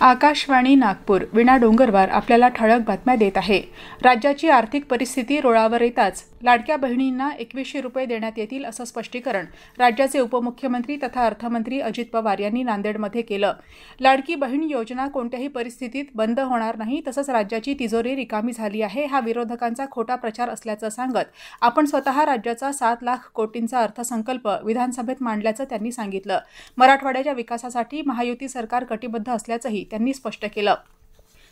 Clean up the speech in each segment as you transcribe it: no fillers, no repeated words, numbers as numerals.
आकाशवाणी नागपूर विना डोंगरवार आपल्याला ठळक बातम्या देत आहे। राज्याची आर्थिक परिस्थिती रुळावर येताच लाडक्या बहिणींना 2100 रुपये देण्यात येतील असं स्पष्टीकरण राज्याचे उपमुख्यमंत्री तथा अर्थमंत्री अजित पवार यांनी नांदेडमध्ये केलं। लाडकी बहीण योजना कोणत्याही परिस्थितीत बंद होणार नाही, तसंच राज्याची तिजोरी रिकामी झाली आहे हा विरोधकांचा खोटा प्रचार असल्याचं सांगत आपण स्वतः राज्याचा 7 लाख कोटींचा अर्थसंकल्प विधानसभेत मांडल्याचं त्यांनी सांगितलं। मराठवाड्याच्या विकासासाठी महायुती सरकार कटिबद्ध असल्याचंही त्यांनी स्पष्ट केलं।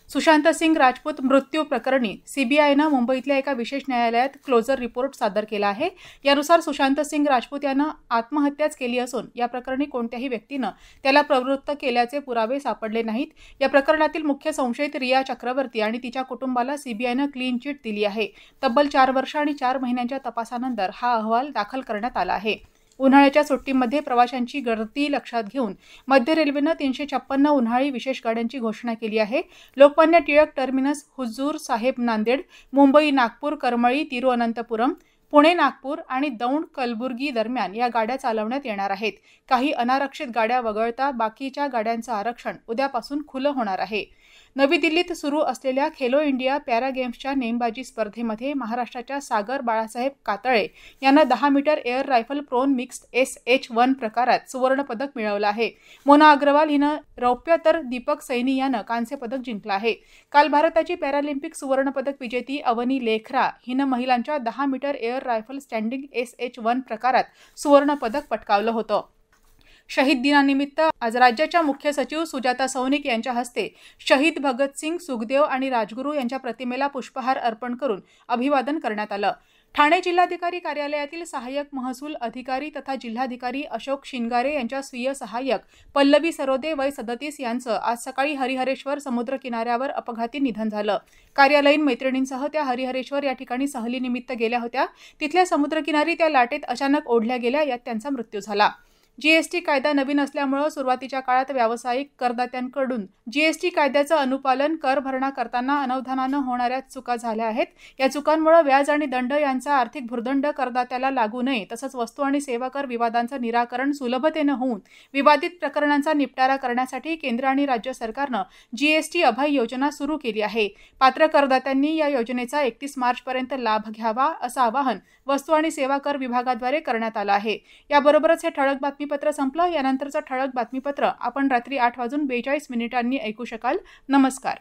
सुशांत सिंग राजपूत मृत्यू प्रकरणी सीबीआयनं मुंबईतल्या एका विशेष न्यायालयात क्लोजर रिपोर्ट सादर केला आहे। यानुसार सुशांत सिंग राजपूत यानं आत्महत्याच केली असून या प्रकरणी कोणत्याही व्यक्तीनं त्याला प्रवृत्त केल्याचे पुरावे सापडले नाहीत। या प्रकरणातील मुख्य संशयित रिया चक्रवर्ती आणि तिच्या कुटुंबाला सीबीआयनं क्लीन चिट दिली आहे। तब्बल 4 वर्ष आणि 4 महिन्यांच्या तपासानंतर हा अहवाल दाखल करण्यात आला आहे। उन्हाळ्याच्या सुट्टीमध्ये प्रवाशांची गर्दी लक्षात घेऊन मध्य रेल्वेनं 356 उन्हाळी विशेष गाड्यांची घोषणा केली आहे। लोकमान्य टिळक टर्मिनस, हुजूर साहेब नांदेड, मुंबई नागपूर करमळी तिरुअनंतपुरम, पुणे नागपूर आणि दौंड कलबुर्गी दरम्यान या गाड्या चालवण्यात येणार आहेत। काही अनारक्षित गाड्या वगळता बाकीच्या गाड्यांचं आरक्षण उद्यापासून खुलं होणार आहे। नवी दिल्लीत सुरू असलेल्या खेलो इंडिया पॅरा गेम्सच्या नेमबाजी स्पर्धेमध्ये महाराष्ट्राच्या सागर बाळासाहेब कातळे यांना 10 metre air rifle prone mixed SH1 प्रकारात सुवर्ण पदक मिळवलं आहे। मोना अग्रवाल हिनं रौप्य तर दीपक सैनी यानं कांस्य पदक जिंकलं आहे। काल भारताची पॅरालिम्पिक सुवर्ण पदक विजेती अवनी लेखरा हिनं महिलांच्या 10 metre air rifle standing SH1 प्रकारात सुवर्ण पदक पटकावलं होतं। शहीद दिनानिमित्त आज राज्याच्या मुख्य सचिव सुजाता सौनिक यांच्या हस्ते शहीद भगतसिंग, सुखदेव आणि राजगुरू यांच्या प्रतिमेला पुष्पहार अर्पण करून अभिवादन करण्यात आलं। ठाणे जिल्हाधिकारी कार्यालयातील सहाय्यक महसूल अधिकारी तथा जिल्हाधिकारी अशोक शिंगारे यांच्या स्वीय सहाय्यक पल्लवी सरोदे वय 37 यांचं आज सकाळी हरिहरेश्वर समुद्र किनाऱ्यावर अपघाती निधन झालं। कार्यालयीन मैत्रिणींसह त्या हरिहरेश्वर या ठिकाणी सहलीनिमित्त गेल्या होत्या। तिथल्या समुद्रकिनारी त्या लाटेत अचानक ओढल्या गेल्या, यात त्यांचा मृत्यू झाला। जीएसटी कायदा नवीन असल्यामुळे सुरुवातीच्या काळात व्यावसायिक करदात्यांकडून जीएसटी कायद्याचं अनुपालन, कर भरणा करताना अनवधानानं होणाऱ्या चुका झाल्या आहेत। या चुकांमुळे व्याज आणि दंड यांचा आर्थिक भुर्दंड करदात्याला लागू नये, तसंच वस्तू आणि सेवा कर विवादांचं निराकरण सुलभतेनं होऊन विवादित प्रकरणांचा निपटारा करण्यासाठी केंद्र आणि राज्य सरकारनं जीएसटी अभय योजना सुरू केली आहे। पात्र करदात्यांनी या योजनेचा 31 मार्चपर्यंत लाभ घ्यावा असं आवाहन वस्तू आणि सेवा कर विभागाद्वारे करण्यात आलं आहे। याबरोबरच हे ठळक बातमीपत्र संपलं। यानंतरचं ठळक बातमीपत्र आपण रात्री 8:42 ऐकू शकाल। नमस्कार।